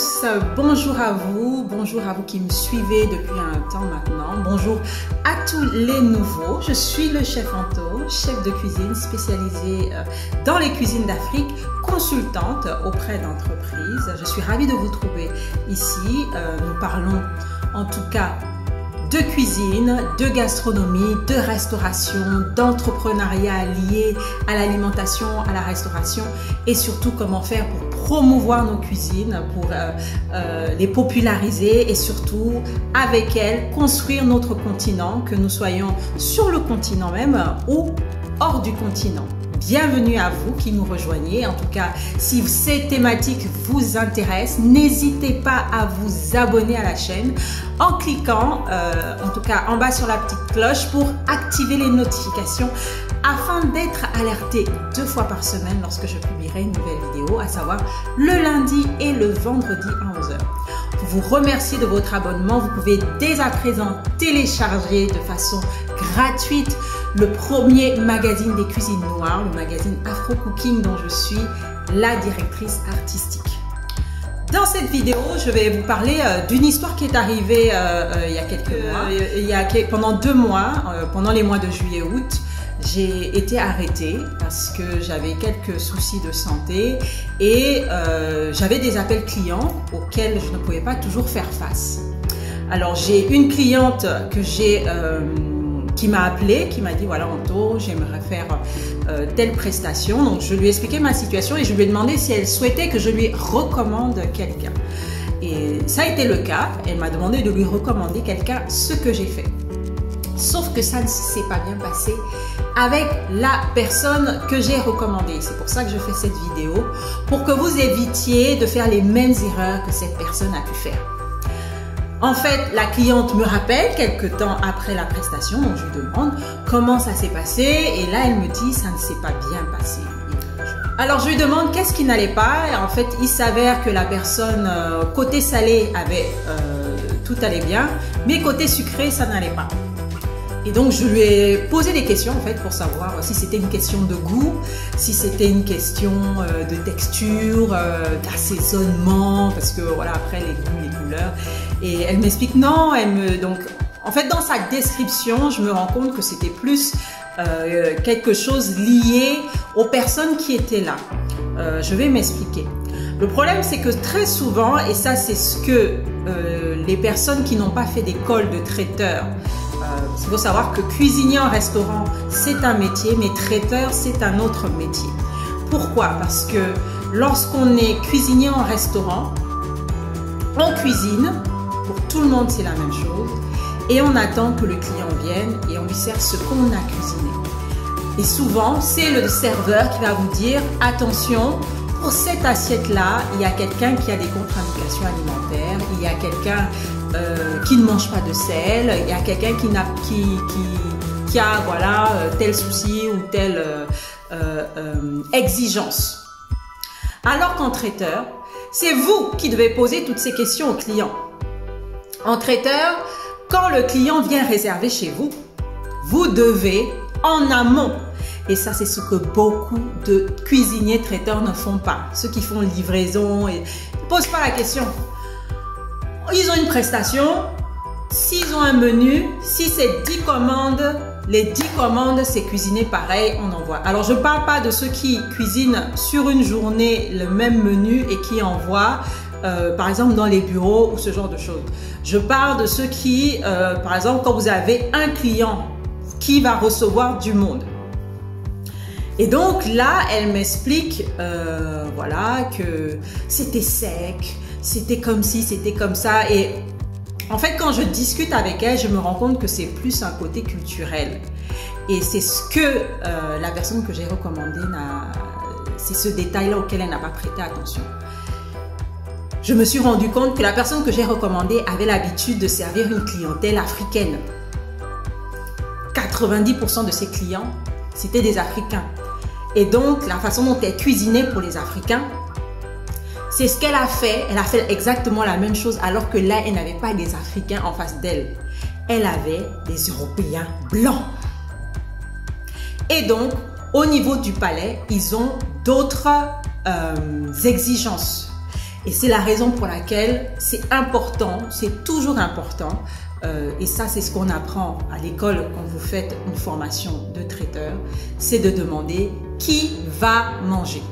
tous, bonjour à vous qui me suivez depuis un temps maintenant, bonjour à tous les nouveaux. Je suis le chef Anto, chef de cuisine spécialisé dans les cuisines d'Afrique, consultante auprès d'entreprises. Je suis ravie de vous trouver ici. Nous parlons en tout cas de cuisine, de gastronomie, de restauration, d'entrepreneuriat lié à l'alimentation, à la restauration et surtout comment faire pour promouvoir nos cuisines, pour les populariser et surtout avec elles construire notre continent, que nous soyons sur le continent même ou hors du continent. Bienvenue à vous qui nous rejoignez. En tout cas, si ces thématiques vous intéressent, n'hésitez pas à vous abonner à la chaîne en cliquant, en tout cas en bas sur la petite cloche pour activer les notifications afin d'être alerté 2 fois par semaine lorsque je publierai une nouvelle vidéo, à savoir le lundi et le vendredi à 11h. Pour vous remercier de votre abonnement, vous pouvez dès à présent télécharger de façon gratuite le premier magazine des cuisines noires, le magazine Afro Cooking dont je suis la directrice artistique. Dans cette vidéo, je vais vous parler d'une histoire qui est arrivée il y a quelques mois. Pendant 2 mois, pendant les mois de juillet-août, j'ai été arrêtée parce que j'avais quelques soucis de santé et j'avais des appels clients auxquels je ne pouvais pas toujours faire face. Alors j'ai une cliente que qui m'a appelé, qui m'a dit voilà Anto, j'aimerais faire telle prestation. Donc je lui ai expliqué ma situation et je lui ai demandé si elle souhaitait que je lui recommande quelqu'un. Et ça a été le cas. Elle m'a demandé de lui recommander quelqu'un, ce que j'ai fait. Sauf que ça ne s'est pas bien passé avec la personne que j'ai recommandée. C'est pour ça que je fais cette vidéo, pour que vous évitiez de faire les mêmes erreurs que cette personne a pu faire. En fait, la cliente me rappelle quelques temps après la prestation, donc je lui demande comment ça s'est passé et là elle me dit ça ne s'est pas bien passé. Alors je lui demande qu'est-ce qui n'allait pas et en fait il s'avère que la personne côté salé avait tout allait bien, mais côté sucré ça n'allait pas. Et donc je lui ai posé des questions en fait pour savoir si c'était une question de goût, si c'était une question de texture, d'assaisonnement, parce que voilà après les goûts, les couleurs. Et elle m'explique non, donc en fait dans sa description je me rends compte que c'était plus quelque chose lié aux personnes qui étaient là. Je vais m'expliquer. Le problème c'est que très souvent, et ça c'est ce que les personnes qui n'ont pas fait d'école de traiteur, il faut savoir que cuisinier en restaurant, c'est un métier, mais traiteur, c'est un autre métier. Pourquoi? Parce que lorsqu'on est cuisinier en restaurant, on cuisine, pour tout le monde c'est la même chose, et on attend que le client vienne et on lui sert ce qu'on a cuisiné. Et souvent, c'est le serveur qui va vous dire, attention, pour cette assiette-là, il y a quelqu'un qui a des contre-indications alimentaires, il y a quelqu'un qui ne mange pas de sel, il y a quelqu'un qui a voilà, tel souci ou telle exigence. Alors qu'en traiteur, c'est vous qui devez poser toutes ces questions au client. En traiteur, quand le client vient réserver chez vous, vous devez en amont. Et ça, c'est ce que beaucoup de cuisiniers traiteurs ne font pas. Ceux qui font livraison et ne posent pas la question. Ils ont une prestation, s'ils ont un menu, si c'est 10 commandes, les 10 commandes, c'est cuisiner pareil, on envoie. Alors, je ne parle pas de ceux qui cuisinent sur une journée le même menu et qui envoient, par exemple, dans les bureaux ou ce genre de choses. Je parle de ceux qui, par exemple, quand vous avez un client qui va recevoir du monde. Et donc là, elle m'explique voilà, que c'était sec, c'était comme ci, c'était comme ça. Et en fait, quand je discute avec elle, je me rends compte que c'est plus un côté culturel. Et c'est ce que la personne que j'ai recommandée, c'est ce détail-là auquel elle n'a pas prêté attention. Je me suis rendu compte que la personne que j'ai recommandée avait l'habitude de servir une clientèle africaine. 90% de ses clients, c'était des Africains. Et donc, la façon dont elle cuisinait pour les Africains, c'est ce qu'elle a fait. Elle a fait exactement la même chose alors que là, elle n'avait pas des Africains en face d'elle. Elle avait des Européens blancs. Et donc, au niveau du palais, ils ont d'autres exigences. Et c'est la raison pour laquelle c'est important, c'est toujours important, et ça c'est ce qu'on apprend à l'école quand vous faites une formation de traiteur, c'est de demander qui va manger.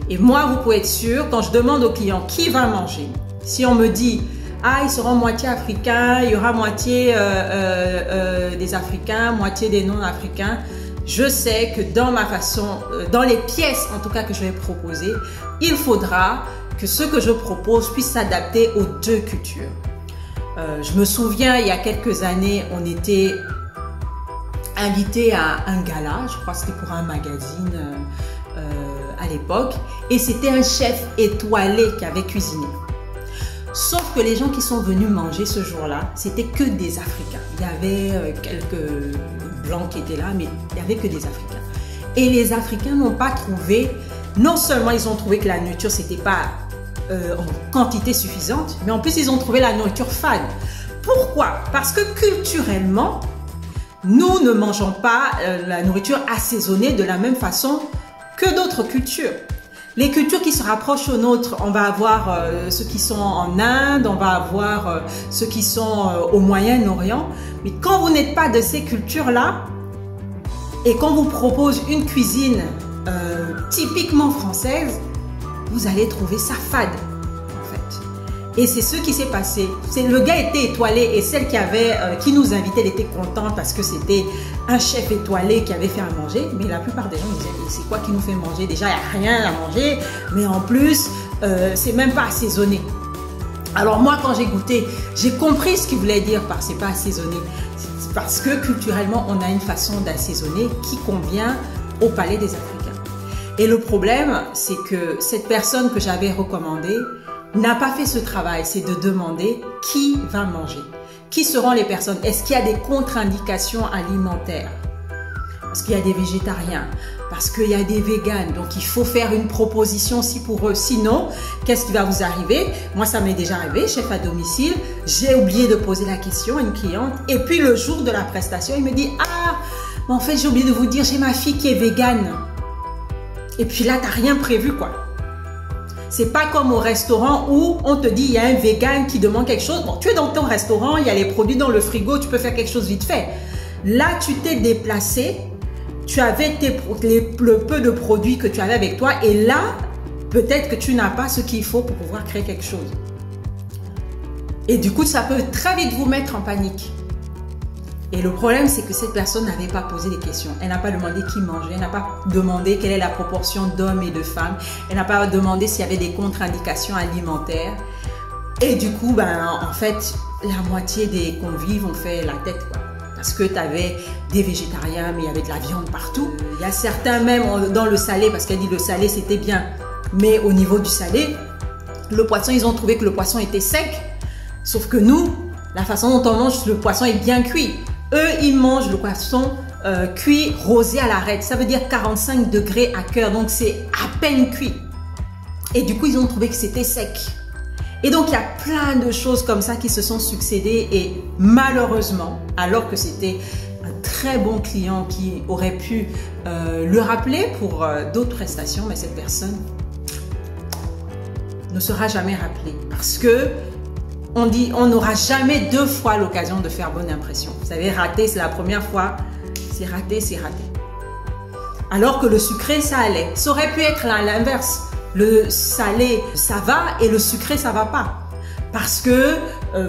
Et moi, vous pouvez être sûr, quand je demande au client qui va manger, si on me dit ah, ils seront moitié africains, il y aura moitié des Africains, moitié des non-africains, je sais que dans ma façon, dans les pièces en tout cas que je vais proposer, il faudra que ce que je propose puisse s'adapter aux deux cultures. Je me souviens, il y a quelques années, on était invité à un gala, je crois que c'était pour un magazine à l'époque, et c'était un chef étoilé qui avait cuisiné. Sauf que les gens qui sont venus manger ce jour-là, c'était que des Africains. Il y avait quelques blancs qui étaient là, mais il n'y avait que des Africains. Et les Africains n'ont pas trouvé, non seulement ils ont trouvé que la nourriture, c'était pas en quantité suffisante, mais en plus ils ont trouvé la nourriture fade. Pourquoi? Parce que culturellement, nous ne mangeons pas la nourriture assaisonnée de la même façon que d'autres cultures. Les cultures qui se rapprochent aux nôtres, on va avoir ceux qui sont en Inde, on va avoir ceux qui sont au Moyen-Orient. Mais quand vous n'êtes pas de ces cultures-là, et qu'on vous propose une cuisine typiquement française, vous allez trouver ça fade, en fait. Et c'est ce qui s'est passé. Le gars était étoilé et celle qui nous invitait, elle était contente parce que c'était un chef étoilé qui avait fait à manger. Mais la plupart des gens disaient, c'est quoi qui nous fait manger? Déjà, il n'y a rien à manger, mais en plus, c'est même pas assaisonné. Alors moi, quand j'ai goûté, j'ai compris ce qu'il voulait dire par c'est pas assaisonné. C'est parce que culturellement, on a une façon d'assaisonner qui convient au palais des Africains. Et le problème, c'est que cette personne que j'avais recommandée n'a pas fait ce travail, c'est de demander qui va manger. Qui seront les personnes? Est-ce qu'il y a des contre-indications alimentaires? Parce qu'il y a des végétariens, parce qu'il y a des véganes, donc il faut faire une proposition aussi pour eux. Sinon, qu'est-ce qui va vous arriver? Moi, ça m'est déjà arrivé, chef à domicile, j'ai oublié de poser la question à une cliente, et puis le jour de la prestation, il me dit « Ah, mais en fait, j'ai oublié de vous dire, j'ai ma fille qui est végane. » Et puis là, tu n'as rien prévu, quoi. C'est pas comme au restaurant où on te dit il y a un vegan qui demande quelque chose. Bon, tu es dans ton restaurant, il y a les produits dans le frigo, tu peux faire quelque chose vite fait. Là, tu t'es déplacé, tu avais le peu de produits que tu avais avec toi et là, peut-être que tu n'as pas ce qu'il faut pour pouvoir créer quelque chose. Et du coup, ça peut très vite vous mettre en panique. Et le problème, c'est que cette personne n'avait pas posé les questions. Elle n'a pas demandé qui mangeait, elle n'a pas demandé quelle est la proportion d'hommes et de femmes, elle n'a pas demandé s'il y avait des contre-indications alimentaires. Et du coup, en fait, la moitié des convives ont fait la tête, quoi. Parce que tu avais des végétariens, mais il y avait de la viande partout. Il y a certains même dans le salé, parce qu'elle dit le salé c'était bien. Mais au niveau du salé, le poisson, ils ont trouvé que le poisson était sec. Sauf que nous, la façon dont on mange, le poisson est bien cuit. Eux, ils mangent le poisson cuit rosé à l'arête. Ça veut dire 45 degrés à cœur. Donc, c'est à peine cuit. Et du coup, ils ont trouvé que c'était sec. Et donc, il y a plein de choses comme ça qui se sont succédées. Et malheureusement, alors que c'était un très bon client qui aurait pu le rappeler pour d'autres prestations, mais cette personne ne sera jamais rappelée. Parce que on dit, on n'aura jamais deux fois l'occasion de faire bonne impression. Vous savez, raté, c'est la première fois. C'est raté, c'est raté. Alors que le sucré, ça allait. Ça aurait pu être l'inverse. Le salé, ça va et le sucré, ça va pas. Parce que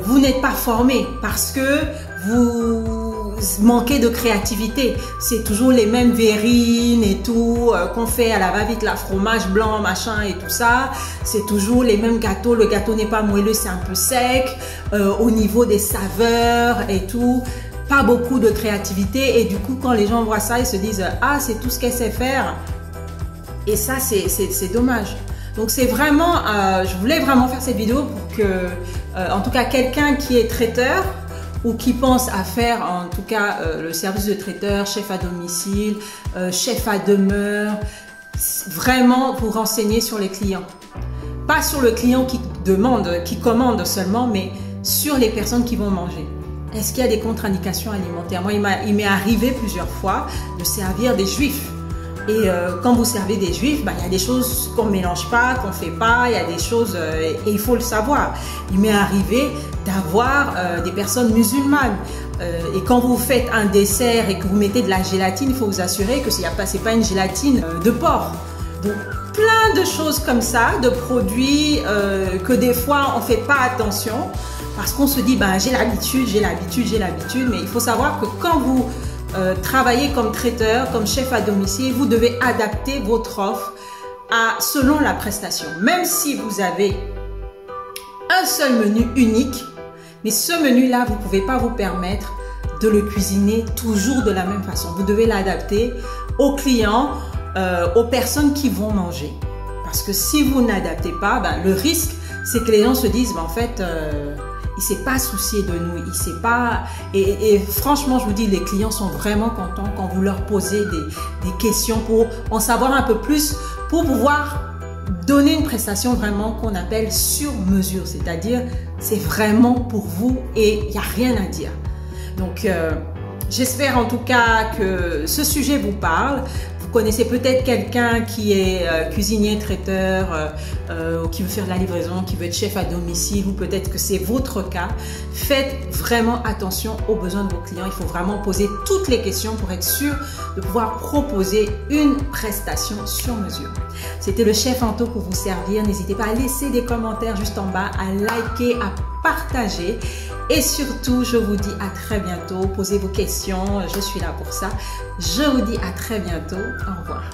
vous n'êtes pas formé. Parce que vous manquez de créativité. C'est toujours les mêmes verrines et tout qu'on fait à la va-vite, la fromage blanc, machin et tout ça. C'est toujours les mêmes gâteaux. Le gâteau n'est pas moelleux, c'est un peu sec. Au niveau des saveurs et tout, pas beaucoup de créativité. Et du coup, quand les gens voient ça, ils se disent « Ah, c'est tout ce qu'elle sait faire ». Et ça, c'est dommage. Donc, c'est vraiment, je voulais vraiment faire cette vidéo pour que, en tout cas, quelqu'un qui est traiteur ou qui pense à faire, en tout cas, le service de traiteur, chef à domicile, chef à demeure, vraiment vous renseigner sur les clients. Pas sur le client qui demande, qui commande seulement, mais sur les personnes qui vont manger. Est-ce qu'il y a des contre-indications alimentaires? Moi, il m'est arrivé plusieurs fois de servir des juifs. Et quand vous servez des juifs, il y a des choses qu'on ne mélange pas, qu'on ne fait pas, il y a des choses, et il faut le savoir. Il m'est arrivé d'avoir des personnes musulmanes. Et quand vous faites un dessert et que vous mettez de la gélatine, il faut vous assurer que ce n'est pas une gélatine de porc. Donc plein de choses comme ça, de produits que des fois on ne fait pas attention parce qu'on se dit j'ai l'habitude, mais il faut savoir que quand vous travaillez comme traiteur, comme chef à domicile, vous devez adapter votre offre selon la prestation. Même si vous avez un seul menu unique, mais ce menu-là, vous ne pouvez pas vous permettre de le cuisiner toujours de la même façon. Vous devez l'adapter aux clients, aux personnes qui vont manger. Parce que si vous n'adaptez pas, le risque, c'est que les gens se disent, en fait, il ne s'est pas soucié de nous, il sait pas. Et franchement, je vous dis, les clients sont vraiment contents quand vous leur posez des questions pour en savoir un peu plus, pour pouvoir donner une prestation vraiment qu'on appelle sur mesure, c'est-à-dire c'est vraiment pour vous et il n'y a rien à dire. Donc j'espère en tout cas que ce sujet vous parle. Vous connaissez peut-être quelqu'un qui est cuisinier, traiteur, qui veut faire de la livraison, qui veut être chef à domicile, ou peut-être que c'est votre cas. Faites vraiment attention aux besoins de vos clients. Il faut vraiment poser toutes les questions pour être sûr de pouvoir proposer une prestation sur mesure. C'était le chef Anto pour vous servir. N'hésitez pas à laisser des commentaires juste en bas, à liker, à partager. Et surtout, je vous dis à très bientôt. Posez vos questions, je suis là pour ça. Je vous dis à très bientôt. Au revoir.